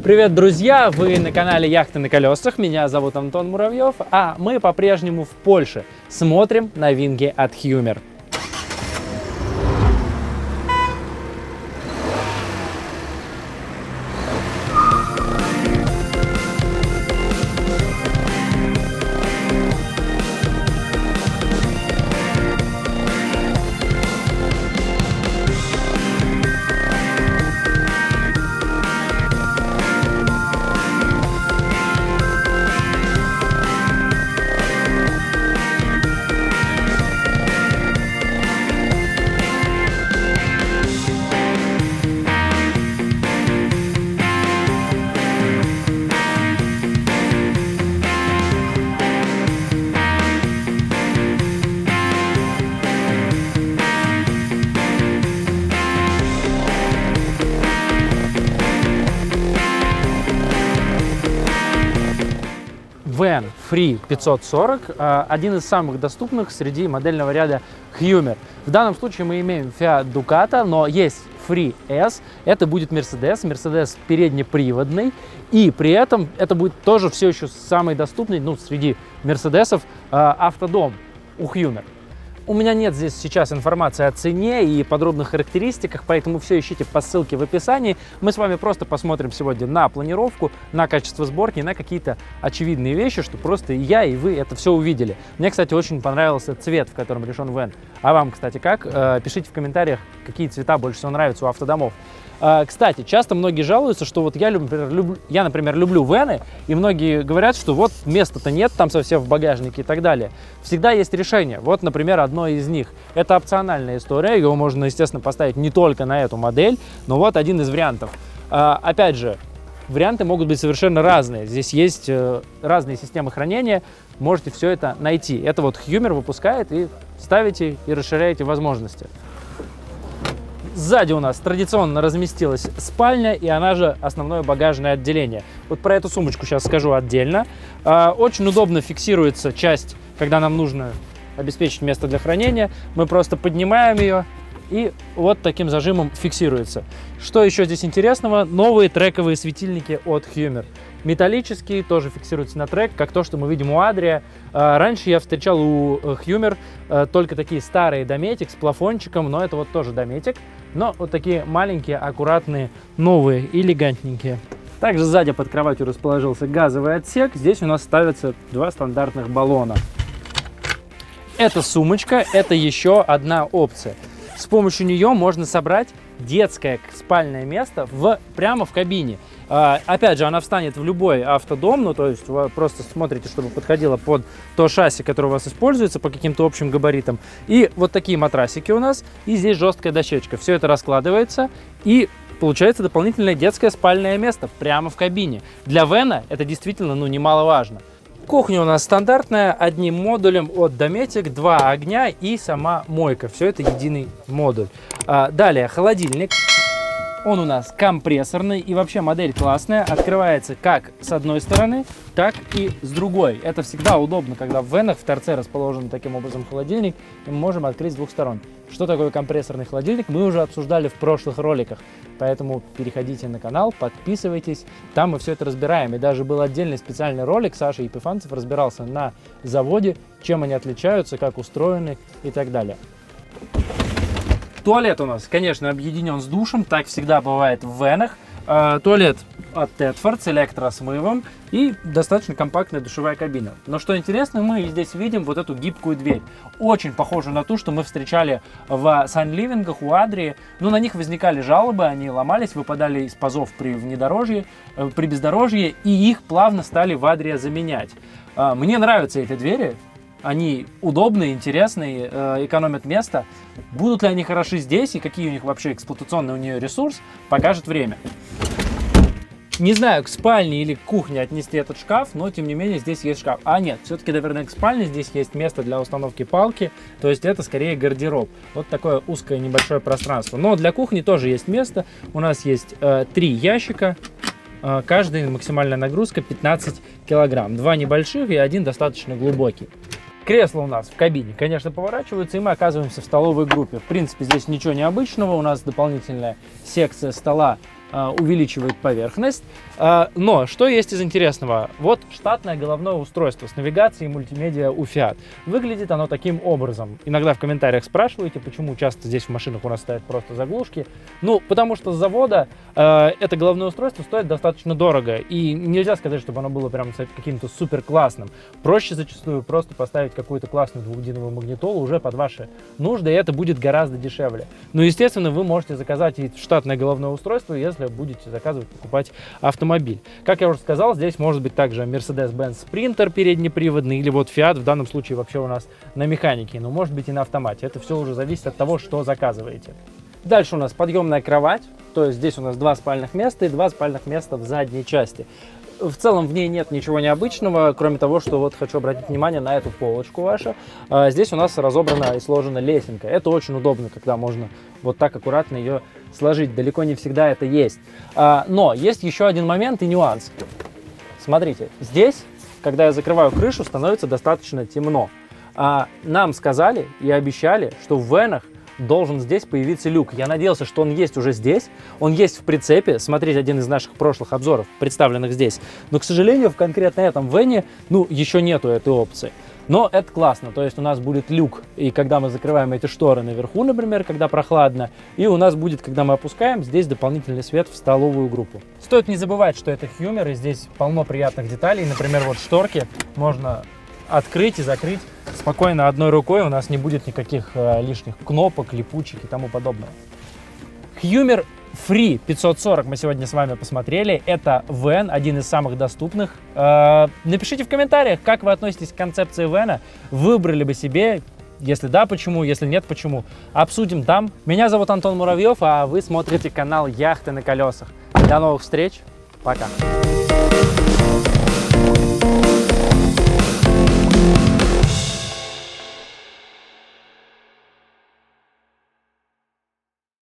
Привет, друзья! Вы на канале Яхты на колесах. Меня зовут Антон Муравьев, а мы по-прежнему в Польше смотрим новинки от Hummer. Van Free 540 – один из самых доступных среди модельного ряда Hummer. В данном случае мы имеем Fiat Ducato, но есть Free S. Это будет Mercedes переднеприводный. И при этом это будет тоже все еще самый доступный, среди Мерседесов автодом у Hummer. У меня нет здесь сейчас информации о цене и подробных характеристиках, поэтому все ищите по ссылке в описании. Мы с вами просто посмотрим сегодня на планировку, на качество сборки, на какие-то очевидные вещи, что просто и я, и вы это все увидели. Мне, кстати, очень понравился цвет, в котором решен Van. А вам, кстати, как? Пишите в комментариях, какие цвета больше всего нравятся у автодомов. Кстати, часто многие жалуются, что вот я, например, люблю вены, и многие говорят, что вот места-то нет там совсем в багажнике и так далее. Всегда есть решение. Вот, например, одно из них. Это опциональная история, его можно, естественно, поставить не только на эту модель, но вот один из вариантов. Опять же, варианты могут быть совершенно разные. Здесь есть разные системы хранения, можете все это найти. Это вот Hummer выпускает, и ставите и расширяете возможности. Сзади у нас традиционно разместилась спальня, и она же основное багажное отделение. Вот про эту сумочку сейчас скажу отдельно. Очень удобно фиксируется часть, когда нам нужно обеспечить место для хранения. Мы просто поднимаем ее, и вот таким зажимом фиксируется. Что еще здесь интересного? Новые трековые светильники от Hummer. Металлические, тоже фиксируются на трек, как то, что мы видим у Adria. Раньше я встречал у Hummer только такие старые Dometic с плафончиком, но это вот тоже Dometic. Но вот такие маленькие, аккуратные, новые, элегантненькие. Также сзади под кроватью расположился газовый отсек. Здесь у нас ставятся два стандартных баллона. Эта сумочка – это еще одна опция. С помощью нее можно собрать детское спальное место прямо в кабине. Опять же, она встанет в любой автодом, то есть вы просто смотрите, чтобы подходило под то шасси, которое у вас используется по каким-то общим габаритам. И вот такие матрасики у нас, и здесь жесткая дощечка. Все это раскладывается, и получается дополнительное детское спальное место прямо в кабине. Для вена это действительно немаловажно. Кухня у нас стандартная, одним модулем от Dometic, 2 огня и сама мойка. Все это единый модуль. Далее холодильник. Он у нас компрессорный, и вообще модель классная. Открывается как с одной стороны, так и с другой. Это всегда удобно, когда в венах в торце расположен таким образом холодильник, и мы можем открыть с двух сторон. Что такое компрессорный холодильник, мы уже обсуждали в прошлых роликах. Поэтому переходите на канал, подписывайтесь, там мы все это разбираем. И даже был отдельный специальный ролик, Саша Епифанцев разбирался на заводе, чем они отличаются, как устроены и так далее. Туалет у нас, конечно, объединен с душем, так всегда бывает в венах. Туалет от Tedford с электросмывом и достаточно компактная душевая кабина. Но что интересно, мы здесь видим вот эту гибкую дверь. Очень похожу на ту, что мы встречали в Sunliving у Adria. На них возникали жалобы, они ломались, выпадали из пазов при бездорожье, и их плавно стали в Adria заменять. Мне нравятся эти двери. Они удобные, интересные, экономят место. Будут ли они хороши здесь и какие у них вообще эксплуатационный у нее ресурс, покажет время. Не знаю, к спальне или к кухне отнести этот шкаф, но тем не менее здесь есть шкаф. Нет, все-таки, наверное, к спальне здесь есть место для установки палки, то есть это скорее гардероб. Вот такое узкое небольшое пространство. Но для кухни тоже есть место. У нас есть 3 ящика. Каждый максимальная нагрузка 15 килограмм. 2 небольших и 1 достаточно глубокий. Кресла у нас в кабине, конечно, поворачиваются, и мы оказываемся в столовой группе. В принципе, здесь ничего необычного. У нас дополнительная секция стола увеличивает поверхность. Но что есть из интересного? Вот штатное головное устройство с навигацией и мультимедиа у Fiat. Выглядит оно таким образом. Иногда в комментариях спрашиваете, почему часто здесь в машинах у нас стоят просто заглушки. Ну, потому что с завода это головное устройство стоит достаточно дорого. И нельзя сказать, чтобы оно было прям каким-то супер классным. Проще зачастую просто поставить какую-то классную двухдиновую магнитолу уже под ваши нужды, и это будет гораздо дешевле. Но, естественно, вы можете заказать и штатное головное устройство, если будете заказывать, покупать автомобиль. Как я уже сказал, здесь может быть также Mercedes-Benz Sprinter переднеприводный, или вот Fiat в данном случае вообще у нас на механике, но может быть и на автомате. Это все уже зависит от того, что заказываете. Дальше у нас подъемная кровать, то есть здесь у нас 2 спальных места и 2 спальных места в задней части. В целом в ней нет ничего необычного, кроме того, что вот хочу обратить внимание на эту полочку вашу. Здесь у нас разобрана и сложена лесенка. Это очень удобно, когда можно вот так аккуратно ее сложить. Далеко не всегда это есть. Но есть еще один момент и нюанс. Смотрите, здесь, когда я закрываю крышу, становится достаточно темно. Нам сказали и обещали, что в венах должен здесь появиться люк. Я надеялся, что он есть уже здесь. Он есть в прицепе. Смотрите один из наших прошлых обзоров, представленных здесь. Но, к сожалению, в конкретно этом вене, еще нету этой опции. Но это классно. То есть у нас будет люк, и когда мы закрываем эти шторы наверху, например, когда прохладно, и у нас будет, когда мы опускаем, здесь дополнительный свет в столовую группу. Стоит не забывать, что это Hummer, и здесь полно приятных деталей. Например, вот шторки можно открыть и закрыть спокойно одной рукой, у нас не будет никаких лишних кнопок, липучек и тому подобного. Hummer Free 540 мы сегодня с вами посмотрели. Это вэн, один из самых доступных. Напишите в комментариях, как вы относитесь к концепции вэна. Выбрали бы себе? Если да, почему? Если нет, почему? Обсудим там. Меня зовут Антон Муравьев, а вы смотрите канал Яхты на колесах. До новых встреч. Пока.